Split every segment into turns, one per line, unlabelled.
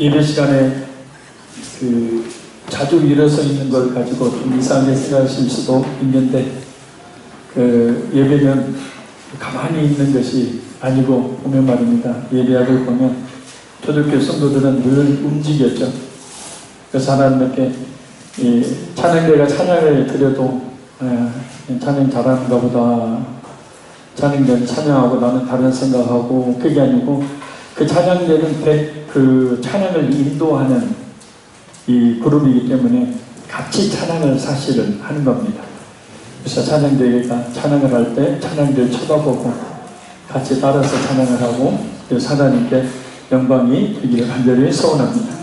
예배 시간에 자주 일어서 있는 걸 가지고 좀 이상하게 생각하실 수도 있는데, 예배는 가만히 있는 것이 아니고 보면 말입니다. 예배학을 보면 초대교회 성도들은 늘 움직였죠. 그래서 하나님께 찬양대가 찬양을 드려도 찬양 잘하는가 보다, 찬양대는 찬양하고 나는 다른 생각하고, 그게 아니고 그 찬양대는 그 찬양을 인도하는 이 그룹이기 때문에 같이 찬양을 사실은 하는 겁니다. 그래서 찬양대회가 찬양을 할 때 찬양대를 쳐다보고 같이 따라서 찬양을 하고, 그래서 하나님께 영광이 되기를 간절히 소원합니다.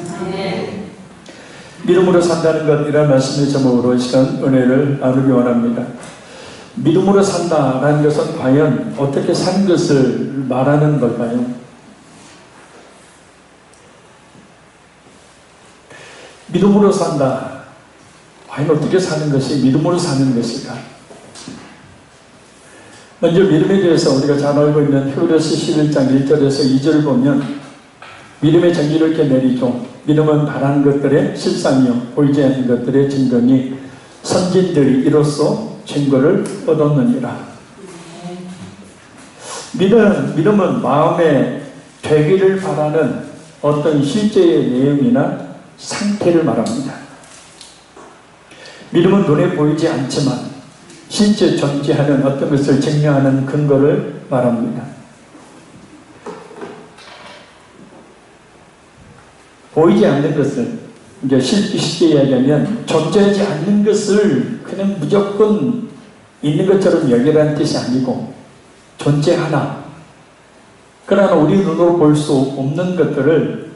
믿음으로 산다는 것, 이런 말씀의 제목으로 이 시간 은혜를 나누기 원합니다. 믿음으로 산다라는 것은 과연 어떻게 사는 것을 말하는 걸까요? 믿음으로 산다. 과연 어떻게 사는 것이 믿음으로 사는 것일까? 먼저 믿음에 대해서 우리가 잘 알고 있는 히브리서 11장 1절에서 2절을 보면 믿음의 정의를 이렇게 내리죠. 믿음은 바라는 것들의 실상이요 보이지 않는 것들의 증거니 선진들이 이로써 증거를 얻었느니라. 믿음은 마음에 되기를 바라는 어떤 실제의 내용이나 상태를 말합니다. 믿음은 눈에 보이지 않지만 실제 존재하는 어떤 것을 증명하는 근거를 말합니다. 보이지 않는 것을, 이제 쉽게 이야기하면 존재하지 않는 것을 그냥 무조건 있는 것처럼 여기라는 뜻이 아니고, 존재하나 그러나 우리 눈으로 볼 수 없는 것들을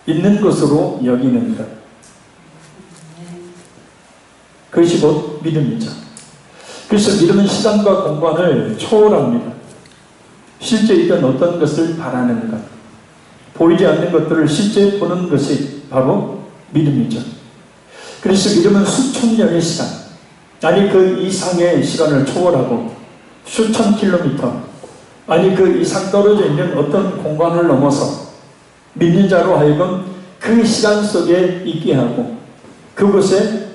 있는 것으로 여기는 것, 그것이 곧 믿음이죠. 그래서 믿음은 시간과 공간을 초월합니다. 실제 있던 어떤 것을 바라는 것, 보이지 않는 것들을 실제 보는 것이 바로 믿음이죠. 그래서 믿음은 수천 년의 시간, 아니 그 이상의 시간을 초월하고 수천 킬로미터, 아니 그 이상 떨어져 있는 어떤 공간을 넘어서 믿는 자로 하여금 그 시간 속에 있게 하고, 그곳에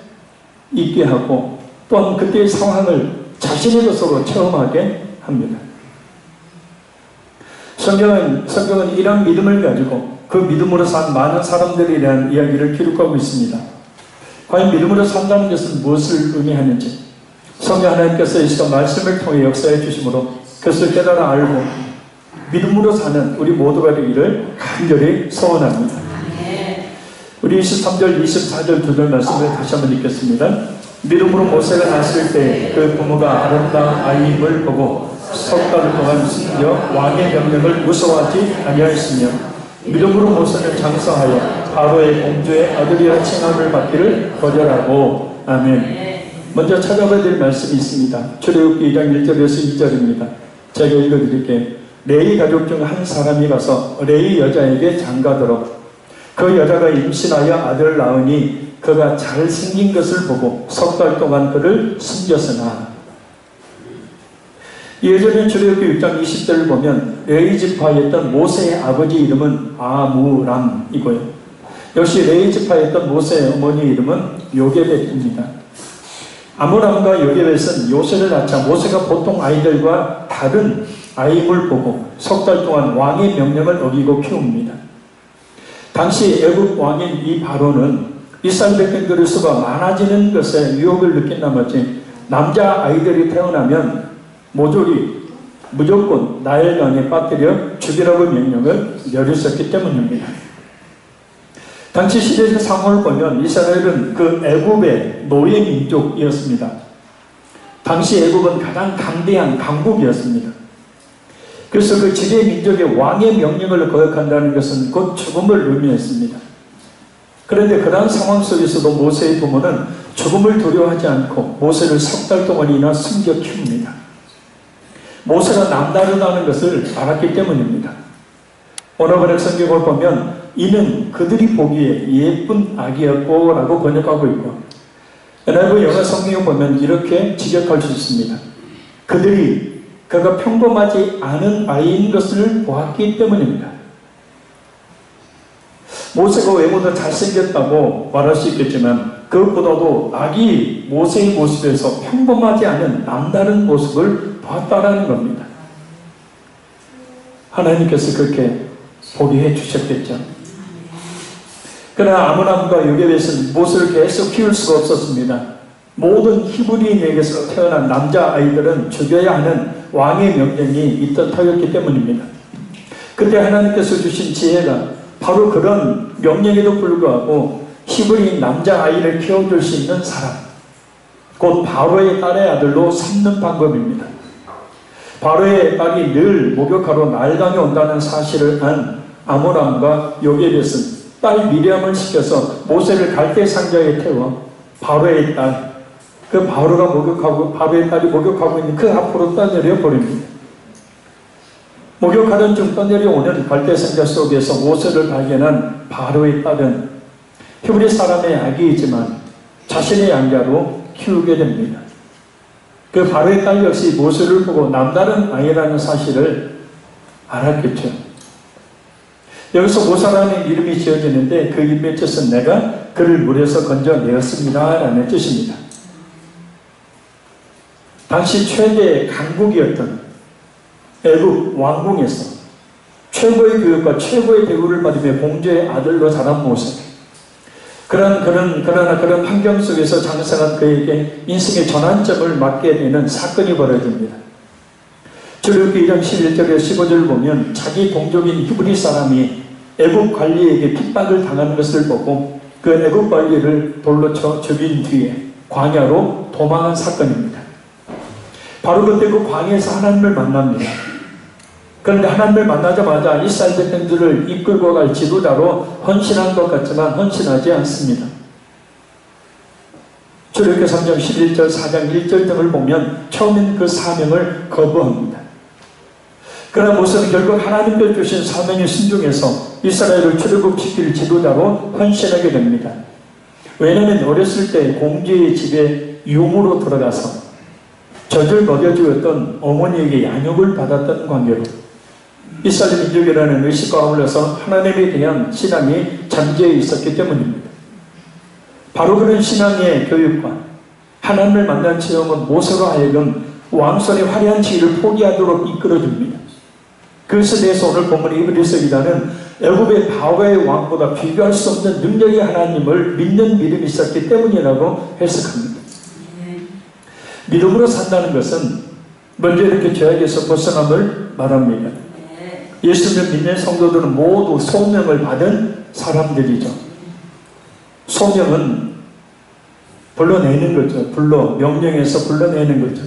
있게 하고, 또한 그때의 상황을 자신의 것으로 체험하게 합니다. 성경은 이런 믿음을 가지고 그 믿음으로 산 많은 사람들에 대한 이야기를 기록하고 있습니다. 과연 믿음으로 산다는 것은 무엇을 의미하는지 성경 하나님께서 이 시간 말씀을 통해 역사해 주심으로 그것을 깨달아 알고 믿음으로 사는 우리 모두가 되기를 간절히 소원합니다. 우리 23절 24절 두 절 말씀을 다시 한번 읽겠습니다. 믿음으로 모세가 났을 때 그 부모가 아름다운 아이임을 보고 석 달 동안 숨겨 왕의 명령을 무서워하지 아니하였으며, 믿음으로 모세는 장사하여 바로의 공주의 아들이라 칭함을 받기를 거절하고. 아멘. 먼저 찾아봐야 될 말씀이 있습니다. 출애굽기 2장 1절에서 2절입니다. 제가 읽어드릴게요. 레위 가족 중 한 사람이 가서 레위 여자에게 장가들어 그 여자가 임신하여 아들을 낳으니 그가 잘생긴 것을 보고 석 달 동안 그를 숨겼으나. 예전에 출애굽기 6장 20절을 보면 레위 지파였던 모세의 아버지 이름은 아므람이고요, 역시 레위 지파였던 모세의 어머니 이름은 요게벳입니다. 아므람과 요게벳은 요셉을 낳자 모세가 보통 아이들과 다른 아임을 보고 석 달 동안 왕의 명령을 어기고 키웁니다. 당시 애굽 왕인 이 바로는 이스라엘 백성들의 수가 많아지는 것에 유혹을 느낀 나머지 남자 아이들이 태어나면 모조리 무조건 나일강에 빠뜨려 죽이라고 명령을 내렸었기 때문입니다. 당시 시대적 상황을 보면 이스라엘은 그 애굽의 노예 민족이었습니다. 당시 애굽은 가장 강대한 강국이었습니다. 그래서 그 지대 민족의 왕의 명령을 거역한다는 것은 곧 죽음을 의미했습니다. 그런데 그러한 상황 속에서도 모세의 부모는 죽음을 두려워하지 않고 모세를 석 달 동안이나 숨겨 키웁니다. 모세가 남다르다는 것을 알았기 때문입니다. 오늘 번역 성경을 보면 이는 그들이 보기에 예쁜 아기였고 라고 번역하고 있고, NIV 영어 성경을 보면 이렇게 직역할 수 있습니다. 그가 평범하지 않은 아이인 것을 보았기 때문입니다. 모세가 외모도 잘생겼다고 말할 수 있겠지만 그것보다도 아기 모세의 모습에서 평범하지 않은 남다른 모습을 봤다라는 겁니다. 하나님께서 그렇게 보게 해주셨겠죠. 그러나 아므람과 요게벳은 모세를 계속 키울 수가 없었습니다. 모든 히브리인에게서 태어난 남자아이들은 죽여야 하는 왕의 명령이 있던 터였기 때문입니다. 그때 하나님께서 주신 지혜가 바로 그런 명령에도 불구하고 히브리인 남자아이를 키워줄 수 있는 사람, 곧 바로의 딸의 아들로 삼는 방법입니다. 바로의 딸이 늘 목욕하러 나일강에 온다는 사실을 안 아므람과 요게벳은 딸 미리암을 시켜서 모세를 갈대 상자에 태워 바로의 딸, 그 바로의 딸이 목욕하고 있는 그 앞으로 떠내려 버립니다. 목욕하던 중 떠내려오는 갈대 상자 속에서 모세를 발견한 바로의 딸은 히브리 사람의 아기이지만 자신의 양자로 키우게 됩니다. 그 바로의 딸 역시 모세를 보고 남다른 아이라는 사실을 알았겠죠. 여기서 모세라는 이름이 지어지는데 그 이름의 뜻은 내가 그를 물에서 건져내었습니다 라는 뜻입니다. 당시 최대 강국이었던 애굽 왕궁에서 최고의 교육과 최고의 대우를 받으며 공주의 아들로 자란 모세. 그러나 그런 환경 속에서 장성한 그에게 인생의 전환점을 맞게 되는 사건이 벌어집니다. 출애굽기 1장 11절에서 15절을 보면 자기 동족인 히브리 사람이 애굽 관리에게 핍박을 당하는 것을 보고 그 애굽 관리를 돌로 쳐 죽인 뒤에 광야로 도망한 사건입니다. 바로 그때 그 광야에서 하나님을 만납니다. 그런데 하나님을 만나자마자 이스라엘 백성들을 이끌고 갈 지도자로 헌신한 것 같지만 헌신하지 않습니다. 출애굽기 3장 11절, 4장 1절 등을 보면 처음엔 그 사명을 거부합니다. 그러나 모세는 결국 하나님께 주신 사명에 순종해서 이스라엘을 출애굽시킬 지도자로 헌신하게 됩니다. 왜냐하면 어렸을 때 공주의 집에 유모로 들어가서 젖을 먹여주었던 어머니에게 양육을 받았던 관계로 이스라엘 민족이라는 의식과 어울려서 하나님에 대한 신앙이 잠재해 있었기 때문입니다. 바로 그런 신앙의 교육과 하나님을 만난 체험은 모세로 하여금 왕손의 화려한 지위를 포기하도록 이끌어줍니다. 그것에 대해서 오늘 본문의 히브리서 기자는 애굽의 바로의 왕보다 비교할 수 없는 능력의 하나님을 믿는 믿음이 있었기 때문이라고 해석합니다. 믿음으로 산다는 것은 먼저 이렇게 죄악에서 벗어남을 말합니다. 예수를 믿는 성도들은 모두 소명을 받은 사람들이죠. 소명은 불러내는 거죠. 명령에서 불러내는 거죠.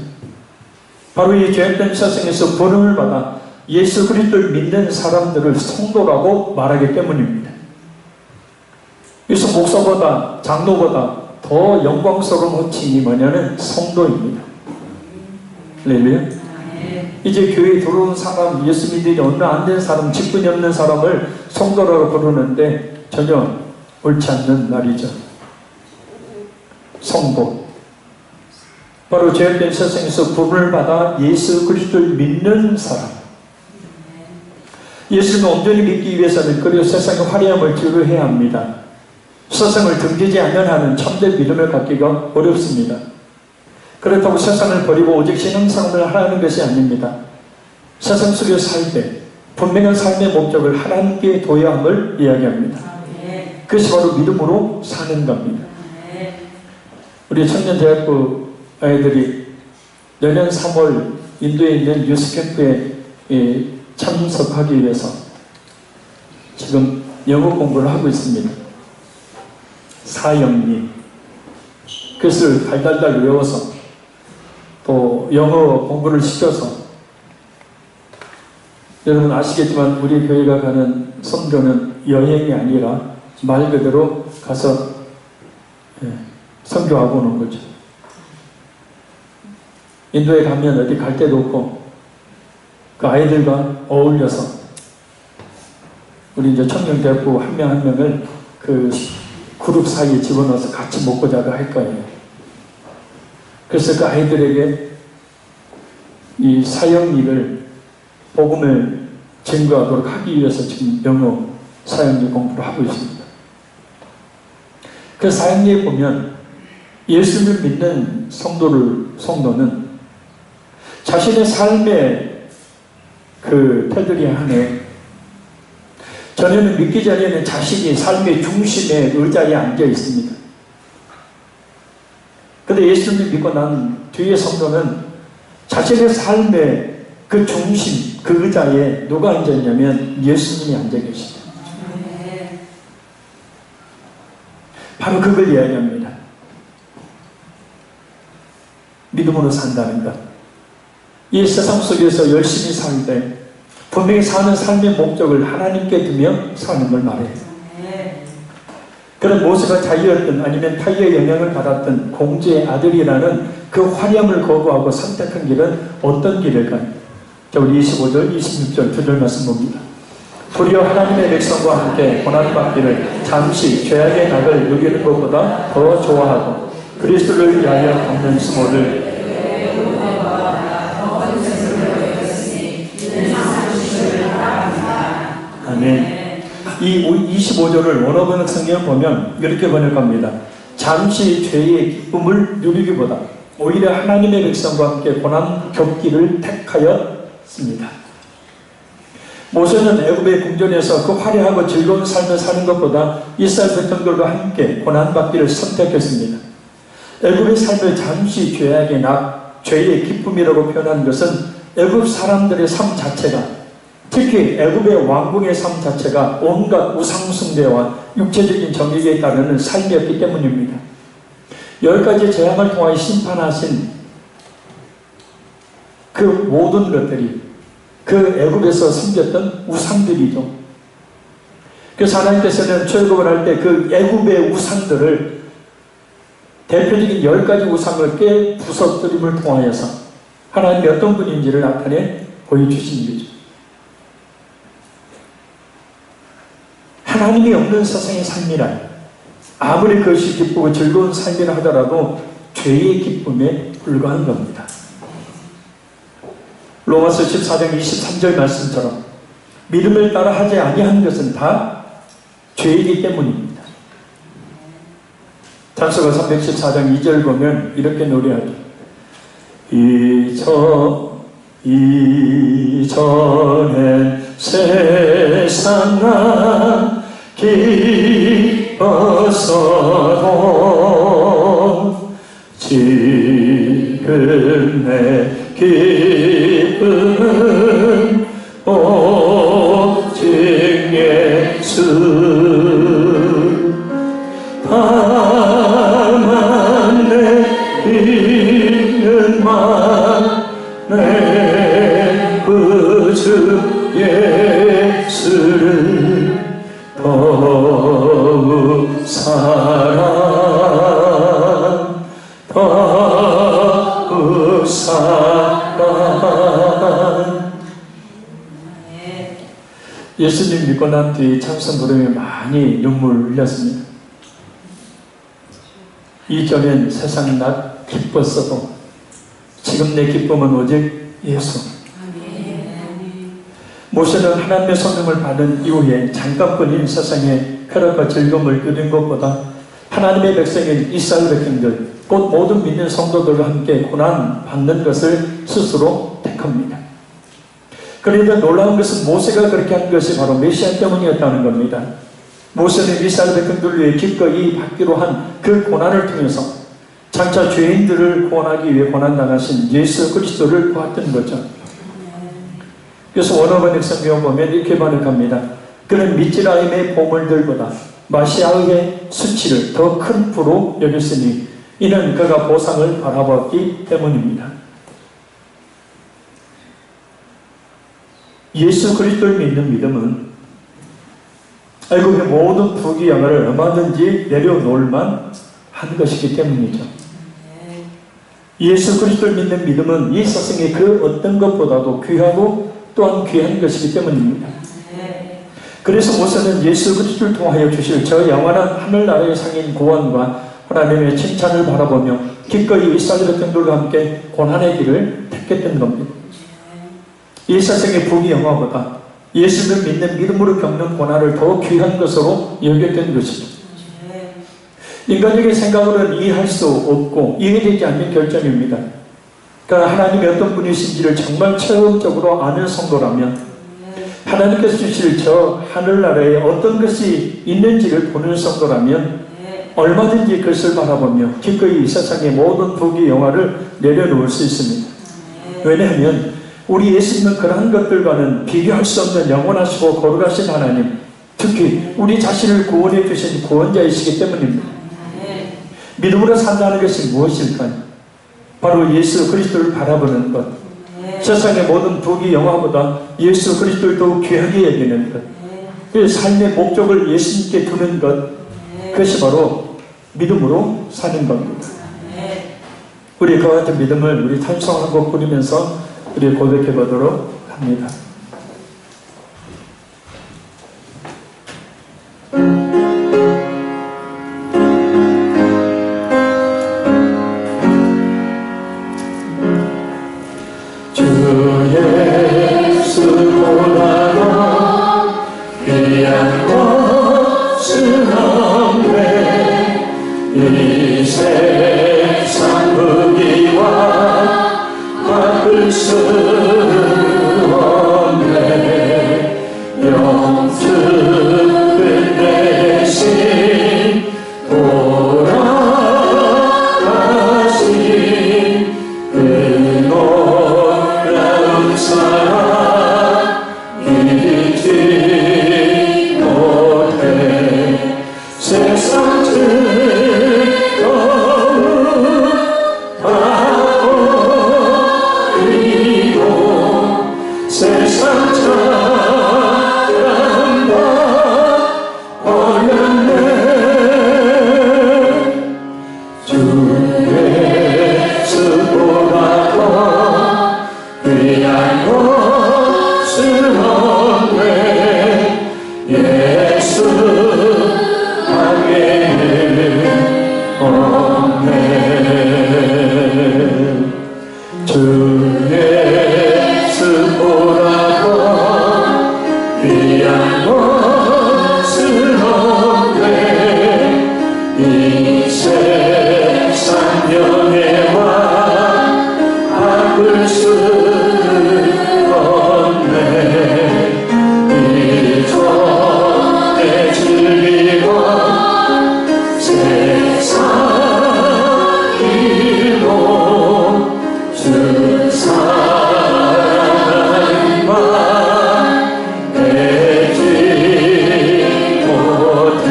바로 이 죄악된 세상에서 부름을 받아 예수 그리스도를 믿는 사람들을 성도라고 말하기 때문입니다. 그래서 목사보다 장로보다 더 영광스러운 호칭이 뭐냐면 성도입니다. 할렐루야. 이제 교회에 들어온 사람, 예수 믿음이 얼마 안 된 사람, 직분이 없는 사람을 성도라고 부르는데 전혀 옳지 않는 말이죠. 성도. 바로 죄악된 세상에서 부름을 받아 예수 그리스도를 믿는 사람. 예수를 온전히 믿기 위해서는 그리고 세상의 화려함을 지루해야 합니다. 세상을 등지지 않는 한은 참된 믿음을 갖기가 어렵습니다. 그렇다고 세상을 버리고 오직 신앙생활을 하라는 것이 아닙니다. 세상 속에 살 때 분명한 삶의 목적을 하나님께 둬야 함을 이야기합니다. 그것이 바로 믿음으로 사는 겁니다. 우리 청년대학부 아이들이 내년 3월 인도에 있는 유스캠프에 참석하기 위해서 지금 영어 공부를 하고 있습니다. 사형리. 그것을 달달달 외워서 또 영어 공부를 시켜서 여러분 아시겠지만 우리 교회가 가는 선교는 여행이 아니라 말 그대로 가서 선교하고 오는 거죠. 인도에 가면 어디 갈 데도 없고 그 아이들과 어울려서 우리 이제 청년대학부 한 명 한 명을 그 그룹 사이에 집어넣어서 같이 먹고 자고 할 거예요. 그래서 그 아이들에게 이 사형리를 복음을 증거하도록 하기 위해서 지금 영어 사형리 공부를 하고 있습니다. 그 사역에 보면 예수를 믿는 성도는 자신의 삶의 그 테두리 안에 전에는 믿기 전에는 자신이 삶의 중심의 의자에 앉아 있습니다. 그런데 예수를 믿고 난 뒤의 성도는 자신의 삶의 그 중심, 그 의자에 누가 앉아 있냐면 예수님이 앉아 계십니다. 바로 그걸 이야기합니다. 믿음으로 산다는 것. 이 세상 속에서 열심히 살 때 분명히 사는 삶의 목적을 하나님께 두며 사는 걸 말해요. 그런 모세가 자유였든 아니면 타이의 영향을 받았던 공주의 아들이라는 그 화려함을 거부하고 선택한 길은 어떤 길일까요? 자, 우리 25절, 26절 두 절 말씀 봅니다. 도리어 하나님의 백성과 함께 고난받기를 잠시 죄악의 낙을 누리는 것보다 더 좋아하고 그리스도를 위하여 받는 수모를 아멘. 이 25절을 원어번역 성경을 보면 이렇게 번역합니다. 잠시 죄의 기쁨을 누리기보다 오히려 하나님의 백성과 함께 고난 겪기를 택하였습니다. 모세는 애굽의 궁전에서 그 화려하고 즐거운 삶을 사는 것보다 이스라엘 백성들과 함께 고난받기를 선택했습니다. 애굽의 삶을 잠시 죄악의 낙, 죄의 기쁨이라고 표현한 것은 애굽 사람들의 삶 자체가, 특히 애굽의 왕궁의 삶 자체가 온갖 우상숭배와 육체적인 정욕에 따르는 삶이었기 때문입니다. 10가지 재앙을 통하여 심판하신 그 모든 것들이 그 애굽에서 섬겼던 우상들이죠. 그래서 하나님께서는 출애굽을 할 때 그 애굽의 우상들을 대표적인 10가지 우상을 깨 부서뜨림을 통하여서 하나님이 어떤 분인지를 나타내 보여주신 거죠. 하나님이 없는 세상의 삶이란 아무리 그것이 기쁘고 즐거운 삶이라 하더라도 죄의 기쁨에 불과한 겁니다. 로마서 14장 23절 말씀처럼 믿음을 따라 하지 아니한 것은 다 죄이기 때문입니다. 찬송가 314장 2절 보면 이렇게 노래하죠. 이전엔 세상아 기뻐서도 지금 내 기쁨은 오직 예수 다만 내 믿음만 내 구주 예수를 더욱 사랑 더욱 사랑. 예수님 믿고 난 뒤 찬송 부르며 많이 눈물 흘렸습니다. 이전엔 세상 나 기뻤어도 지금 내 기쁨은 오직 예수. 모세는 하나님의 성령을 받은 이후에 잠깐뿐인 세상의 쾌락과 즐거움을 누린 것보다 하나님의 백성인 이스라엘 백성들, 곧 모든 믿는 성도들과 함께 고난 받는 것을 스스로 택합니다. 그런데 놀라운 것은 모세가 그렇게 한 것이 바로 메시아 때문이었다는 겁니다. 모세는 이스라엘 백성들을 위해 기꺼이 받기로 한 그 고난을 통해서 장차 죄인들을 구원하기 위해 고난당하신 예수 그리스도를 보았던 거죠. 그래서 원어번역 성경을 보면 이렇게 번역합니다. 그는 미즈라임의 보물들보다 마시아의 수치를 더 큰 부로 여겼으니 이는 그가 보상을 바라보았기 때문입니다. 예수 그리스도를 믿는 믿음은 애굽의 모든 부귀영화를 얼마든지 내려놓을만 한 것이기 때문이죠. 예수 그리스도를 믿는 믿음은 이 세상의 그 어떤 것보다도 귀하고 또한 귀한 것이기 때문입니다. 그래서 모세는 예수 그리스도를 통하여 주실 저 영원한 하늘나라의 상인 구원과 하나님의 칭찬을 바라보며 기꺼이 이스라엘 백성들과 함께 고난의 길을 택했던 겁니다. 이 세상의 부귀영화보다 예수를 믿는 믿음으로 겪는 고난을 더 귀한 것으로 여겼던 것이죠. 인간적인 생각으로는 이해할 수 없고 이해되지 않는 결정입니다. 그러니까 하나님이 어떤 분이신지를 정말 체험적으로 아는 성도라면, 하나님께서 주실 저 하늘나라에 어떤 것이 있는지를 보는 성도라면 얼마든지 그것을 바라보며 기꺼이 이 세상의 모든 부귀 영화를 내려놓을 수 있습니다. 왜냐하면 우리 예수님은 그러한 것들과는 비교할 수 없는 영원하시고 거룩하신 하나님, 특히 우리 자신을 구원해 주신 구원자이시기 때문입니다. 믿음으로 산다는 것이 무엇일까요? 바로 예수 그리스도를 바라보는 것, 세상의 모든 부귀 영화보다 예수 그리스도를 더욱 귀하게 여기는 것, 그 삶의 목적을 예수님께 두는 것, 그것이 바로 믿음으로 사는 겁니다. 우리 그와 같은 믿음을 우리 찬송 한 곡 부르면서 우리 고백해 보도록 합니다. 주 예수보다도 귀한 것은 없네. 이 세상 부귀와 바꿀 수 없네. 영특 끝내신 돌아가신 그 놀라운 사랑 잊지 못해. 세상 즐거움 바버리고 세상 사랑과 어렸네. 주 예수보다 더 귀한 것은 없네. 예수 밖에는 없네. 주 예수보다 더 귀한 것은 없네. 이 세상 영예와 바꿀 수 없네. 이 손에 즐기고 세상 일로 주 사랑만 내지 못해.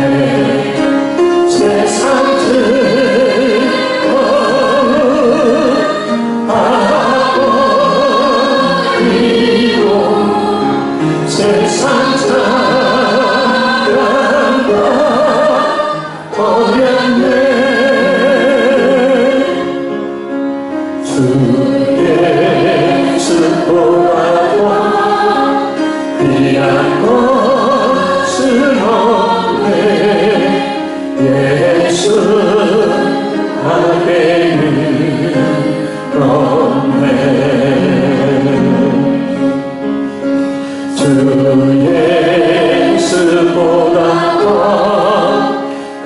세상 즐거움 바버리고 세상 사랑과 버렸네. 주 예수보다도 귀한 것은 없네. 예수 밖에는 없네. 주 예수보다 더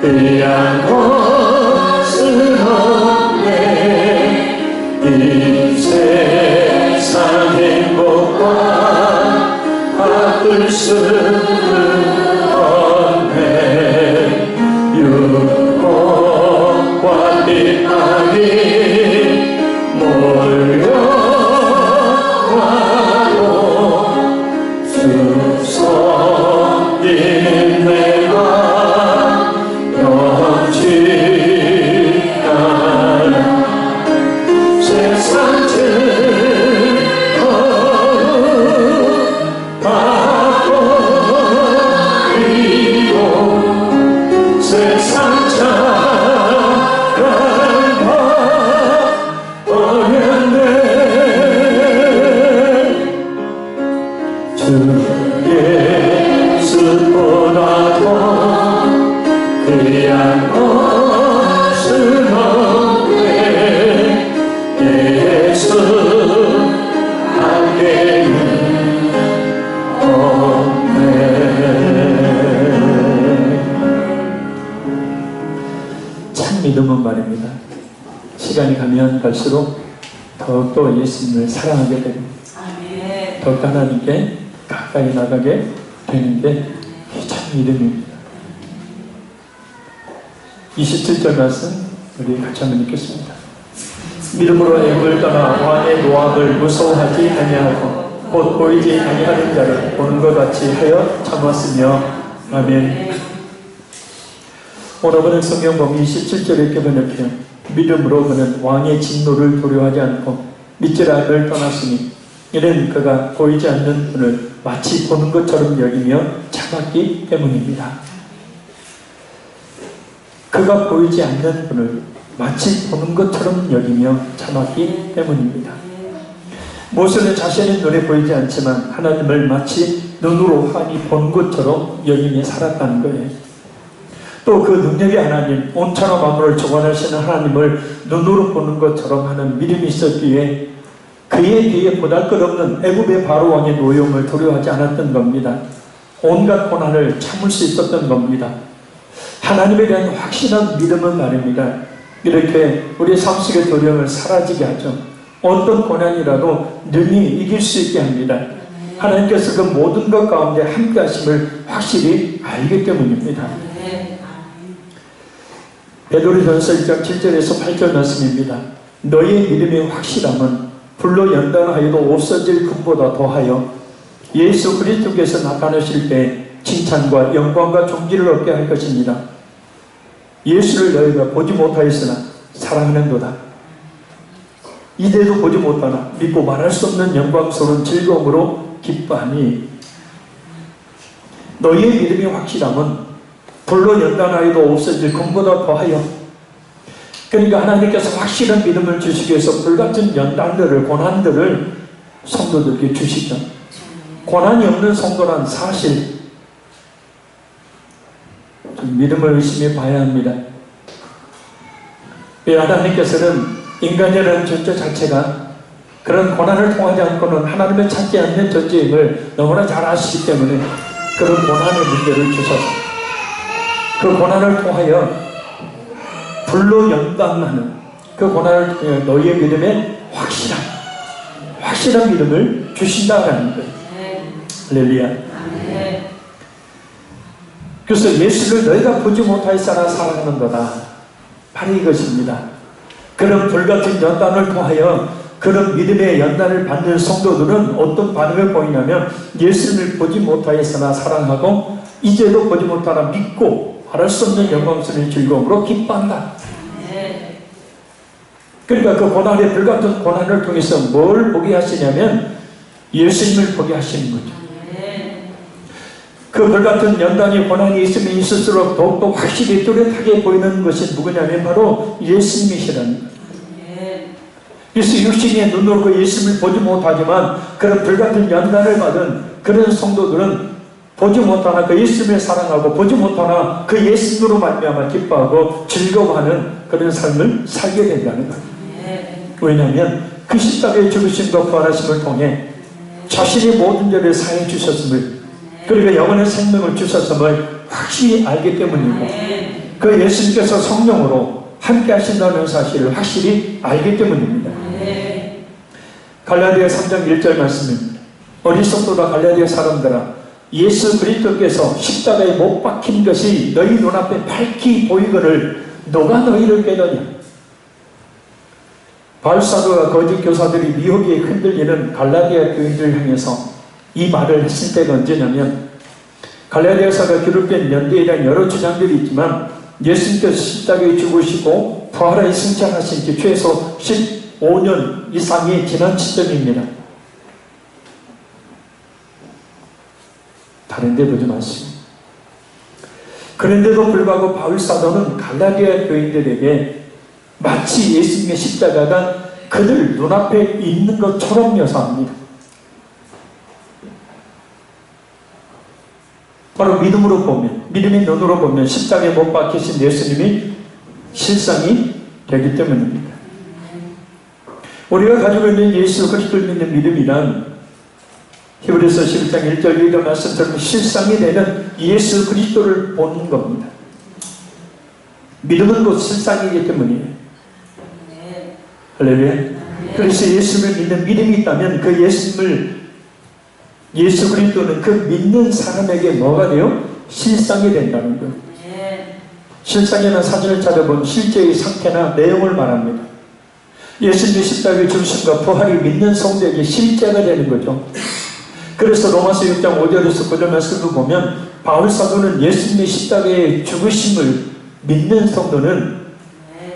귀한 것은 없네. 이 세상 행복과 바꿀 수 없네. 육복과 빛나기 몰려와도 주 섬기는 내가 영치 않아. 세상 즐거움 바꿔 가면 갈수록 더욱더 예수님을 사랑하게 됩니다. 더욱더 하나님께 가까이 나가게 되는 게 참 믿음입니다. 27절 말씀 우리 같이 한번 읽겠습니다. 믿음으로 애굽을 떠나 왕의 노함을 무서워하지 아니하고 곧 보이지 아니하는 자를 보는 것 같이 하여 참았으며. 아멘. 오늘은 성경 보면 27절에 이렇게 번역해요. 믿음으로 그는 왕의 진노를 두려워하지 않고 믿지라를 떠났으니 이는 그가 보이지 않는 분을 마치 보는 것처럼 여기며 참았기 때문입니다. 그가 보이지 않는 분을 마치 보는 것처럼 여기며 참았기 때문입니다. 모세는 자신의 눈에 보이지 않지만 하나님을 마치 눈으로 환히 본 것처럼 여기며 살았다는 거예요. 또 그 능력의 하나님, 온천하 만물을 주관하시는 하나님을 눈으로 보는 것처럼 하는 믿음이 있었기에 그의 뒤에 보잘것없는 애굽의 바로 왕의 노여움을 두려워하지 않았던 겁니다. 온갖 고난을 참을 수 있었던 겁니다. 하나님에 대한 확실한 믿음은 말입니다. 이렇게 우리의 삶 속의 두려움을 사라지게 하죠. 어떤 고난이라도 능히 이길 수 있게 합니다. 하나님께서 그 모든 것 가운데 함께 하심을 확실히 알기 때문입니다. 베드로전서 1장 7절에서 8절 말씀입니다. 너희의 믿음의 확실함은 불로 연단하여도 없어질 금보다 더하여 예수 그리스도께서 나타나실 때 칭찬과 영광과 존귀를 얻게 할 것입니다. 예수를 너희가 보지 못하였으나 사랑하는도다. 이제도 보지 못하나 믿고 말할 수 없는 영광스러운 즐거움으로 기뻐하니 너희의 믿음의 확실함은 불로 연단하여도 없어질 금보다 더하여. 그러니까 하나님께서 확실한 믿음을 주시기 위해서 불같은 연단들을, 고난들을 성도들에게 주시죠. 고난이 없는 성도란 사실 좀 믿음을 의심해 봐야 합니다. 왜 하나님께서는 인간이라는 존재 자체가 그런 고난을 통하지 않고는 하나님을 찾지 않는 존재임을 너무나 잘 아시기 때문에 그런 고난의 문제를 주셔서 그 고난을 통하여 불로 연단하는 그 고난을 통해 너희의 믿음에 확실한 믿음을 주신다라는 거예요. 할렐루야. 그래서 예수를 너희가 보지 못하였으나 사랑하는도다. 바로 이것입니다. 그런 불같은 연단을 통하여 그런 믿음의 연단을 받는 성도들은 어떤 반응을 보이냐면 예수를 보지 못하였으나 사랑하고 이제도 보지 못하나 믿고 말할 수 없는 영광스러운 즐거움으로 기뻐한다. 그러니까 그 고난의 불같은 고난을 통해서 뭘 보게 하시냐면 예수님을 보게 하시는 거죠. 그 불같은 연단이 고난이 있으면 있을수록 더욱더 확실히 뚜렷하게 보이는 것이 누구냐면 바로 예수님이시라는 거예요. 그래서 육신의 눈으로 그 예수님을 보지 못하지만 그런 불같은 연단을 받은 그런 성도들은 보지 못하나 그 예수님을 사랑하고 보지 못하나 그 예수님으로 말미암아 기뻐하고 즐거워하는 그런 삶을 살게 된다는 거예요. 왜냐하면 그 십자가의 죽으심과 부활하심을 통해 자신의 모든 죄를 사해 주셨음을, 그리고 영원의 생명을 주셨음을 확실히 알기 때문이고 그 예수님께서 성령으로 함께 하신다는 사실을 확실히 알기 때문입니다. 갈라디아 3장 1절 말씀입니다. 어리석도다 갈라디아 사람들아, 예수 그리스도께서 십자가에 못 박힌 것이 너희 눈앞에 밝히 보이거늘 누가 너희를 깨더냐. 바울사도가 거짓 교사들이 미혹에 흔들리는 갈라디아 교인들을 향해서 이 말을 했을 때가 언제냐면 갈라디아서가 기록된 연대에 대한 여러 주장들이 있지만 예수님께서 십자가에 죽으시고 부활하여 승천하신 지 최소 15년 이상이 지난 시점입니다. 다른 데 보지 마시고. 그런데도 불구하고 바울사도는 갈라디아 교인들에게 마치 예수님의 십자가가 그들 눈앞에 있는 것처럼 묘사합니다. 바로 믿음으로 보면, 믿음의 눈으로 보면 십자가에 못 박히신 예수님이 실상이 되기 때문입니다. 우리가 가지고 있는 예수 그리스도를 믿는 믿음이란 히브리서 11장 1절 2절 말씀처럼 실상이 되는 예수 그리스도를 보는 겁니다. 믿음은 곧 실상이기 때문이에요. 할렐루야. 그래서 예수를 믿는 믿음이 있다면 그 예수 그리스도는 그 믿는 사람에게 뭐가 돼요? 실상이 된다는 거예요. 실상에는 사진을 찾아본 실제의 상태나 내용을 말합니다. 예수님의 십자가의 죽으심과 부활이 믿는 성도에게 실제가 되는 거죠. 그래서 로마서 6장 5절에서 9절 말씀을 보면 바울 사도는 예수님의 십자가의 죽으심을 믿는 성도는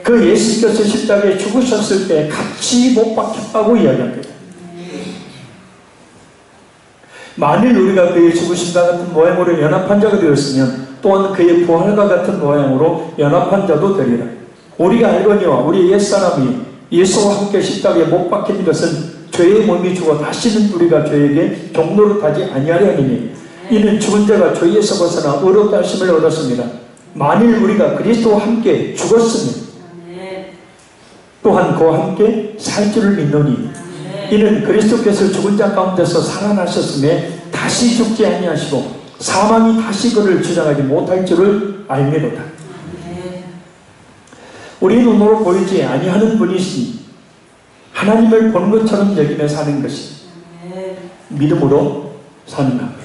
그 예수님께서 십자가에 죽으셨을 때 같이 못 박혔다고 이야기합니다. 만일 우리가 그의 죽으심과 같은 모양으로 연합한 자가 되었으면 또한 그의 부활과 같은 모양으로 연합한 자도 되리라. 우리가 알거니와 우리 옛사람이 예수와 함께 십자가에 못 박힌 것은 죄의 몸이 죽어 다시는 우리가 죄에게 종노릇하지 아니하려 하느니 이는 죽은 자가 죄에서 벗어나 의롭다 하심을 얻었습니다. 만일 우리가 그리스도와 함께 죽었으면 또한 그와 함께 살 줄을 믿노니 이는 그리스도께서 죽은 자 가운데서 살아나셨음에 다시 죽지 아니하시고 사망이 다시 그를 주장하지 못할 줄을 알미로다. 우리 눈으로 보이지 아니하는 분이시니 하나님을 보는 것처럼 여기며 사는 것이 믿음으로 사는 겁니다.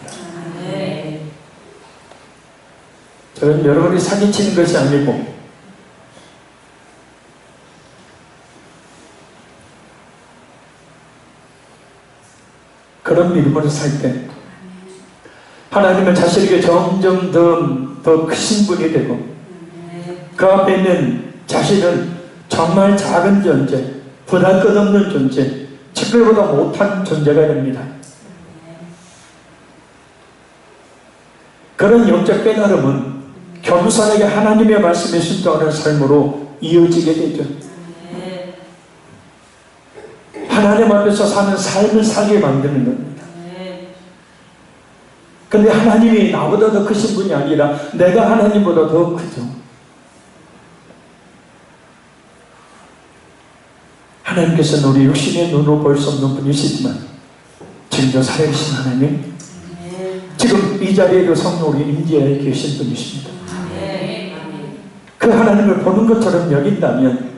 저는 여러분이 사기치는 것이 아니고 그런 믿음으로 살 때 하나님은 자신에게 점점 더 크신 분이 되고 그 앞에 있는 자신은 정말 작은 존재, 분할 것 없는 존재, 특별보다 못한 존재가 됩니다. 그런 영적 깨달음은 겸손하게 하나님의 말씀에 순종하는 삶으로 이어지게 되죠. 하나님 앞에서 사는 삶을 살게 만드는 겁니다. 근데 하나님이 나보다 더 크신 분이 아니라 내가 하나님보다 더 크죠. 하나님께서는 우리 육신의 눈으로 볼 수 없는 분이시지만 지금도 살아계신 하나님, 지금 이 자리에도 성령으로 임재해 계신 분이십니다. 그 하나님을 보는 것처럼 여긴다면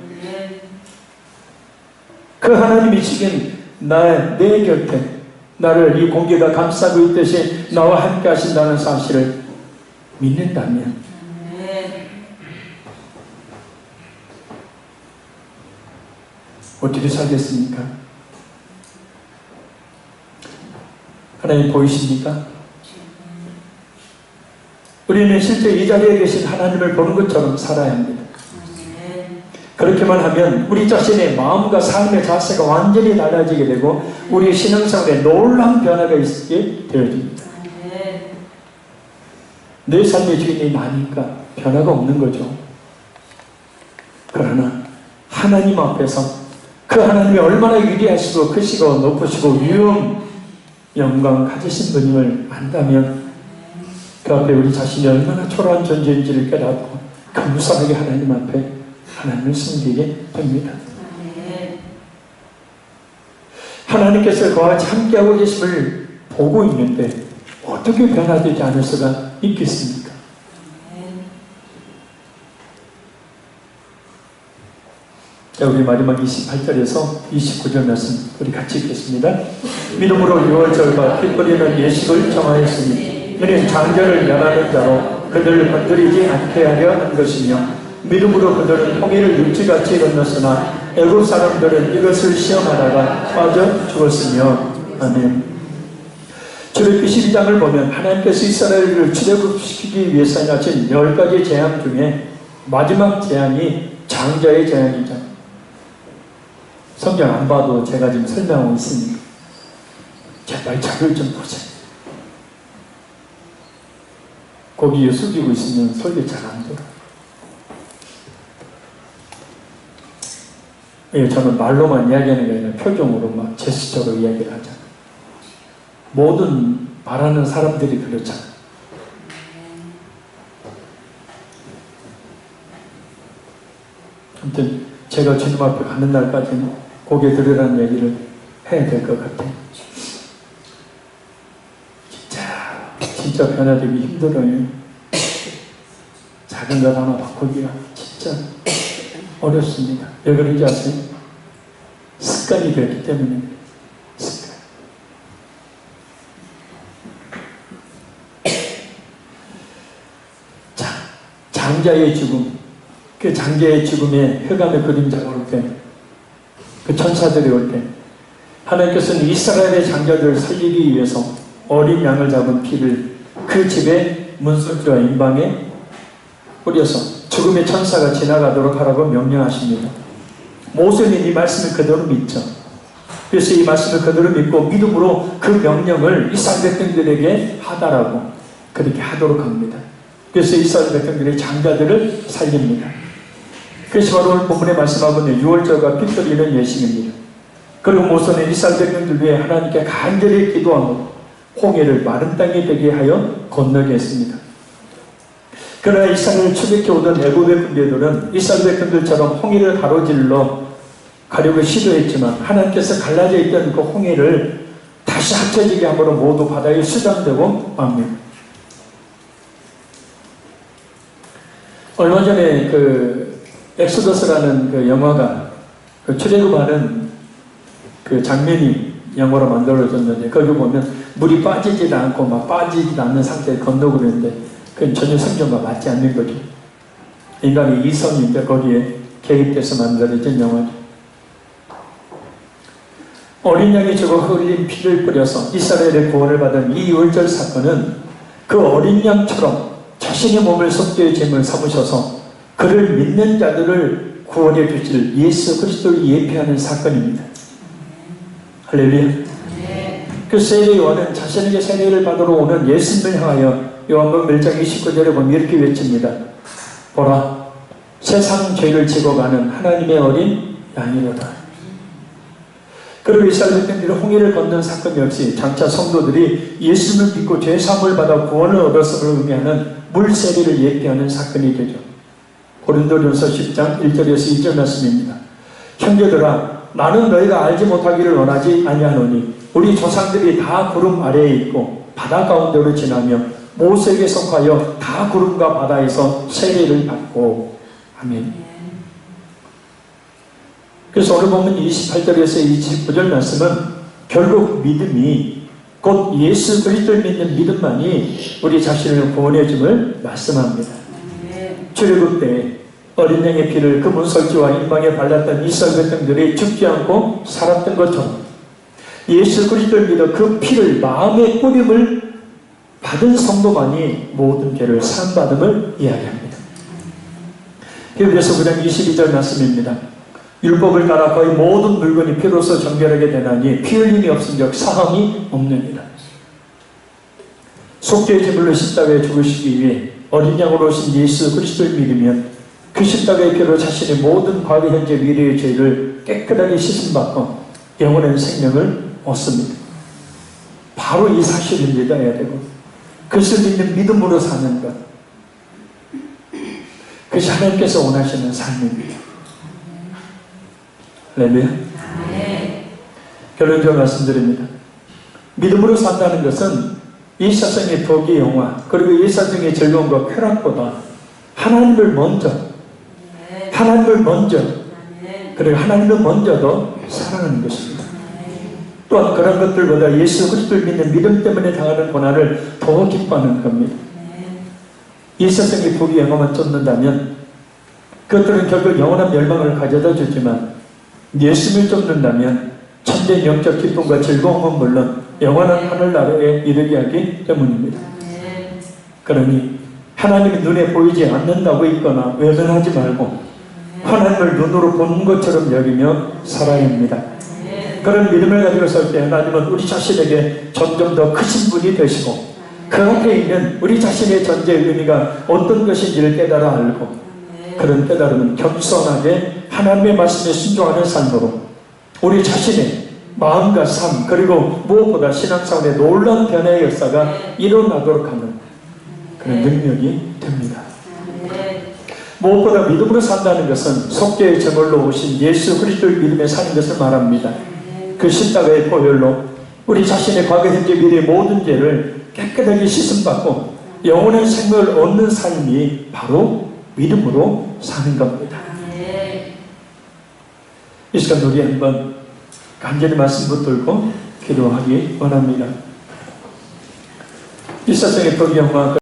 그 하나님이 지금 내 곁에 나를 이 공기가 감싸고 있듯이 나와 함께 하신다는 사실을 믿는다면 어떻게 살겠습니까? 하나님 보이십니까? 우리는 실제 이 자리에 계신 하나님을 보는 것처럼 살아야 합니다. 그렇게만 하면 우리 자신의 마음과 삶의 자세가 완전히 달라지게 되고 우리의 신앙생활에 놀라운 변화가 있게 되어집니다. 내 삶의 주인이 나니까 변화가 없는 거죠. 그러나 하나님 앞에서 그 하나님이 얼마나 위대하시고 크시고 높으시고 영광 가지신 분임을 안다면 그 앞에 우리 자신이 얼마나 초라한 존재인지를 깨닫고 겸손하게 하나님 앞에 하나님을 섬기게 됩니다. 하나님께서 그와 같이 함께하고 계심을 보고 있는데 어떻게 변화되지 않을 수가 있겠습니까? 자, 우리 마지막 28절에서 29절 말씀 우리 같이 읽겠습니다. 믿음으로 유월절과 피 뿌리는 예식을 정하였으니 이는 장절을 면하는 자로 그들을 건드리지 않게 하려 한 것이며 믿음으로 그들은 홍해를 육지같이 건넜으나 애국 사람들은 이것을 시험하다가 빠져 죽었으며. 아멘. 출애굽기 12장을 보면 하나님께서 이스라엘을 출애굽시키기 위해서 하신 10가지 재앙 중에 마지막 재앙이 장자의 재앙이죠. 성경 안 봐도 제가 지금 설명하고 있으니까 제발 자료를 좀 보세요. 고기 숙이고 있으면 설교 잘 안 들어. 예, 저는 말로만 이야기하는 게 아니라 표정으로 막 제스처로 이야기를 하잖아요. 모든 말하는 사람들이 그렇잖아요. 아무튼 제가 주님 앞에 가는 날까지는 고개 들으라는 얘기를 해야 될 것 같아요. 진짜 변화되기 힘들어요. 작은 것 하나 바꾸기가 진짜 어렵습니다. 왜 그런지 아세요? 습관이 되었기 때문에 습관. 자, 장자의 죽음, 그 장자의 죽음에 흑암의 그림자가 올 때, 그 천사들이 올 때, 하나님께서는 이스라엘의 장자들을 살리기 위해서 어린 양을 잡은 피를 그 집의 문설주와 임방에 뿌려서 죽음의 천사가 지나가도록 하라고 명령하십니다. 모세는 이 말씀을 그대로 믿죠. 그래서 이 말씀을 그대로 믿고 믿음으로 그 명령을 이스라엘 백성들에게 하다라고 그렇게 하도록 합니다. 그래서 이스라엘 백성들의 장자들을 살립니다. 그것이 바로 오늘 본문에 말씀하고 있는 유월절과 핏돌이는 예식입니다. 그리고 모세는 이스라엘 백성들 위해 하나님께 간절히 기도하고 홍해를 마른 땅이 되게 하여 건너게 했습니다. 그러나 이스라엘을 추격해 오던 애굽 백성들은 이스라엘 백성들처럼 홍해를 가로질러 가려고 시도했지만 하나님께서 갈라져 있던 그 홍해를 다시 합쳐지게 함으로 모두 바다에 수장되고 맙니다. 얼마 전에 그 엑소더스라는 그 영화가 그 출애굽하는 그 장면이 영화로 만들어졌는데 거기 보면 물이 빠지지도 않고 막 빠지지도 않는 상태에 건너고 그랬는데 그건 전혀 성경과 맞지 않는 거죠. 인간의 이성인데 거기에 개입돼서 만들어진 영화죠. 어린 양이 죽어 흘린 피를 뿌려서 이스라엘의 구원을 받은 이 유월절 사건은 그 어린 양처럼 자신의 몸을 속죄의 제물 삼으셔서 그를 믿는 자들을 구원해 주실 예수 그리스도를 예표하는 사건입니다. 할렐루야. 그 세례 요한은 자신에게 세례를 받으러 오는 예수님을 향하여 요한복음 1장 29절에 보면 이렇게 외칩니다. 보라, 세상 죄를 지고 가는 하나님의 어린 양이로다. 그리고 이스라엘 백성들이 홍해를 건넌 사건 역시 장차 성도들이 예수님을 믿고 죄사함을 받아 구원을 얻었음을 의미하는 물세례를 예표하는 사건이 되죠. 고린도전서 10장 1절에서 2절 말씀입니다. 형제들아, 나는 너희가 알지 못하기를 원하지 아니하노니 우리 조상들이 다 구름 아래에 있고 바다 가운데로 지나며 모세에게 속하여 다 구름과 바다에서 세례를 받고 아멘. 그래서 오늘 보면 28절에서 29절 말씀은 결국 믿음이 곧 예수 그리스도를 믿는 믿음만이 우리 자신을 구원해 줌을 말씀합니다. 출애굽 때 어린 양의 피를 그 문설주와 임방에 발랐던 이스라엘 백성들이 죽지 않고 살았던 것처럼 예수 그리스도를 믿어 그 피를 마음의 뿌림을 받은 성도만이 모든 죄를 사함받음을 이야기합니다. 히브리서 9장 22절 말씀입니다. 율법을 따라 거의 모든 물건이 피로서 정결하게 되나니 피 흘림이 없은즉 사함이 없느니라. 속죄의 제물로 십자가에 죽으시기 위해 어린 양으로 오신 예수 그리스도를 믿으면 그 십자가의 피로 자신의 모든 과거 현재 미래의 죄를 깨끗하게 씻음받고 영원한 생명을 얻습니다. 바로 이 사실을 믿어야 되고 그것을 믿는 믿음으로 사는 것, 그것이 하나님께서 원하시는 삶입니다. 할렐루야. 결론적으로 말씀드립니다. 믿음으로 산다는 것은 이 세상의 덕의 영화 그리고 이 세상의 즐거움과 쾌락보다 하나님을 먼저 그리고 하나님을 먼저 더 사랑하는 것입니다. 또한 그런 것들보다 예수 그리스도를 믿는 믿음 때문에 당하는 고난을 더 기뻐하는 겁니다. 이 세상의 덕의 영화만 쫓는다면 그것들은 결국 영원한 멸망을 가져다 주지만 예수를 쫓는다면 참된 영적 기쁨과 즐거움은 물론 영원한 하늘나라에 이르게 하기 때문입니다. 그러니 하나님이 눈에 보이지 않는다고 있거나 외면하지 말고 하나님을 눈으로 보는 것처럼 여기며 살아야 합니다. 그런 믿음을 가지고 설 때 하나님은 우리 자신에게 점점 더 크신 분이 되시고 그 앞에 있는 우리 자신의 존재의 의미가 어떤 것인지를 깨달아 알고 그런 깨달음은 겸손하게 하나님의 말씀에 순종하는 삶으로 우리 자신의 마음과 삶 그리고 무엇보다 신앙사원의 놀라운 변화의 역사가 일어나도록 하는 그런 능력이 됩니다. 무엇보다 믿음으로 산다는 것은 속죄의 제물로 오신 예수 그리스도를 믿음에 사는 것을 말합니다. 그 십자가의 보혈로 우리 자신의 과거 현재 미래의 모든 죄를 깨끗하게 씻음받고 영원한 생명을 얻는 삶이 바로 믿음으로 사는 겁니다. 이 시간 우리 한번 간절히 말씀 붙들고 기도하기 원합니다. 이 세상의 법영과